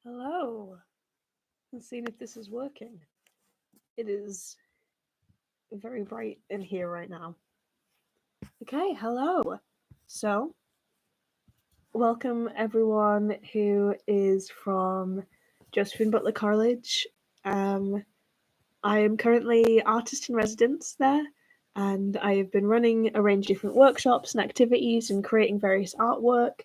Hello. Let's see if this is working. It is very bright in here right now. Okay, hello. So, welcome everyone who is from Josephine Butler College. I am currently artist in residence there, and I have been running a range of different workshops and activities and creating various artwork.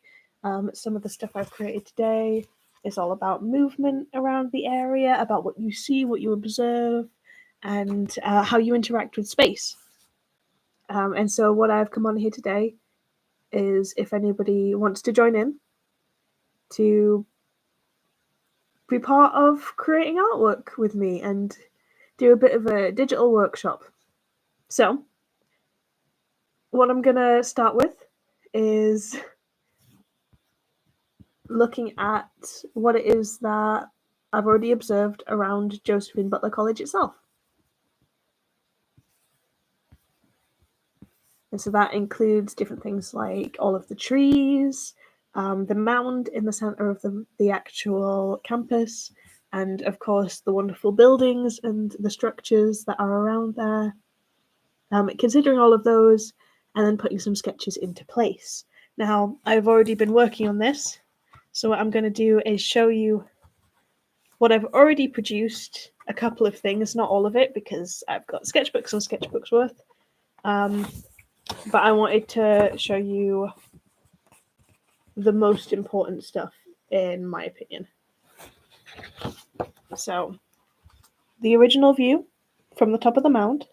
Some of the stuff I've created today is all about movement around the area, about what you see, what you observe, and how you interact with space. And so, what I've come on here today is if anybody wants to join in to be part of creating artwork with me and do a bit of a digital workshop. So, what I'm going to start with is looking at what it is that I've already observed around Josephine Butler College itself. And so that includes different things like all of the trees, the mound in the center of the actual campus, and of course the wonderful buildings and the structures that are around there. Considering all of those and then putting some sketches into place. Now, I've already been working on this, so what I'm going to do is show you what I've already produced, a couple of things, not all of it, because I've got sketchbooks and sketchbooks worth. But I wanted to show you the most important stuff, in my opinion. So, the original view from the top of the mound,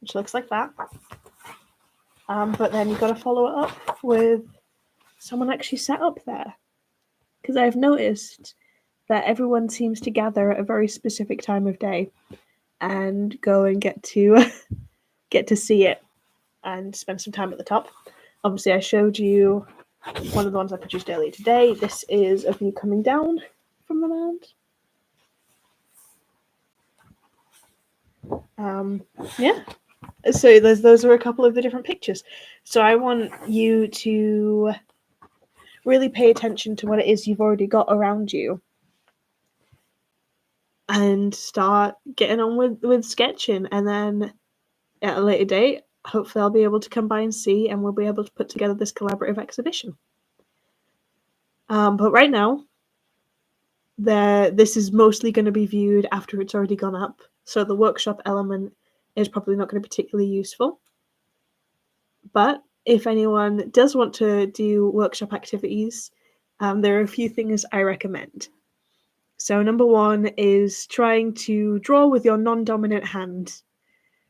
which looks like that. But then you've got to follow it up with someone actually set up there. Because I've noticed that everyone seems to gather at a very specific time of day and go and get to see it and spend some time at the top. Obviously, I showed you one of the ones I produced earlier today. This is a view coming down from the mound. Yeah. So those are a couple of the different pictures. So I want you to really pay attention to what it is you've already got around you and start getting on with sketching, and then at a later date hopefully I'll be able to come by and see, and we'll be able to put together this collaborative exhibition. But right now this is mostly going to be viewed after it's already gone up, so the workshop element is probably not going to be particularly useful. But if anyone does want to do workshop activities, there are a few things I recommend. So number one is trying to draw with your non-dominant hand.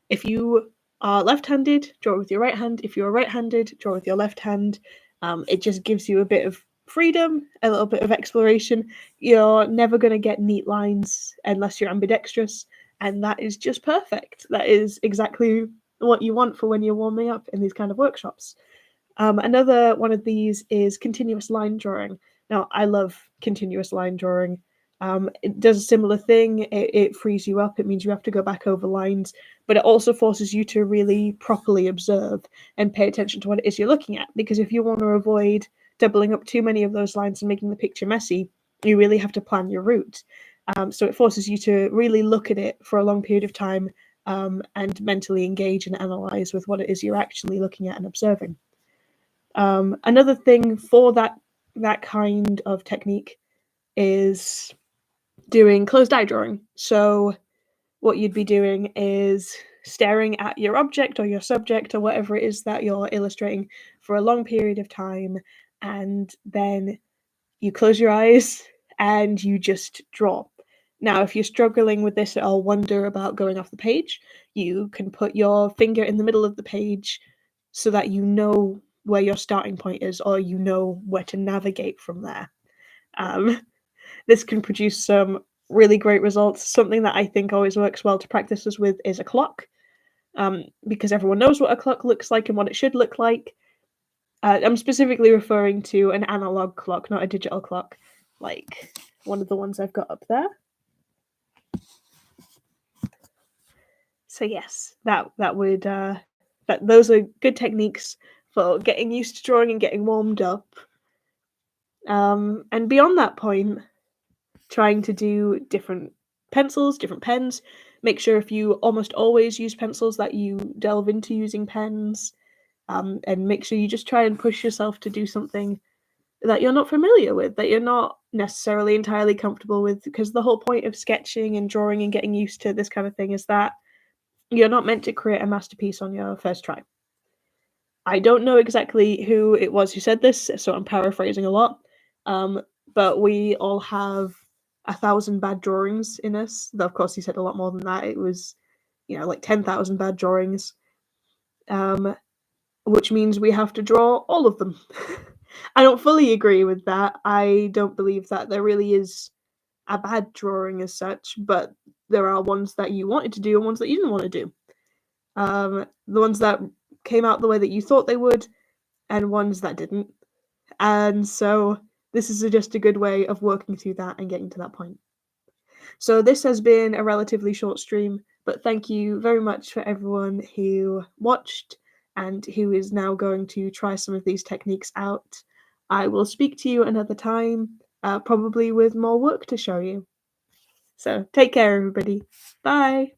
If you are left-handed, draw with your right hand. If you're right-handed, draw with your left hand. It just gives you a bit of freedom, a little bit of exploration. You're never going to get neat lines unless you're ambidextrous, and that is just perfect. That is exactly what you want for when you're warming up in these kind of workshops. Another one of these is continuous line drawing. Now, I love continuous line drawing. It does a similar thing. It frees you up. It means you have to go back over lines, but it also forces you to really properly observe and pay attention to what it is you're looking at. Because if you want to avoid doubling up too many of those lines and making the picture messy, you really have to plan your route. So it forces you to really look at it for a long period of time and mentally engage and analyze with what it is you're actually looking at and observing. Another thing for that kind of technique is doing closed eye drawing. So what you'd be doing is staring at your object or your subject or whatever it is that you're illustrating for a long period of time, and then you close your eyes and you just draw. Now, if you're struggling with this at all, wonder about going off the page, you can put your finger in the middle of the page so that you know where your starting point is, or you know where to navigate from there. This can produce some really great results. Something that I think always works well to practice this with is a clock, because everyone knows what a clock looks like and what it should look like. I'm specifically referring to an analog clock, not a digital clock, like one of the ones I've got up there. So yes, those are good techniques for getting used to drawing and getting warmed up. And beyond that point, trying to do different pencils, different pens. Make sure if you almost always use pencils that you delve into using pens, and make sure you just try and push yourself to do something that you're not familiar with, that you're not necessarily entirely comfortable with, because the whole point of sketching and drawing and getting used to this kind of thing is that you're not meant to create a masterpiece on your first try. I don't know exactly who it was who said this, so I'm paraphrasing a lot. But we all have 1,000 bad drawings in us. Though, of course, he said a lot more than that. It was, like 10,000 bad drawings, which means we have to draw all of them. I don't fully agree with that. I don't believe that there really is a bad drawing as such, but there are ones that you wanted to do and ones that you didn't want to do. The ones that came out the way that you thought they would, and ones that didn't. And so this is just a good way of working through that and getting to that point. So this has been a relatively short stream, but thank you very much for everyone who watched and who is now going to try some of these techniques out. I will speak to you another time, probably with more work to show you. So take care, everybody. Bye.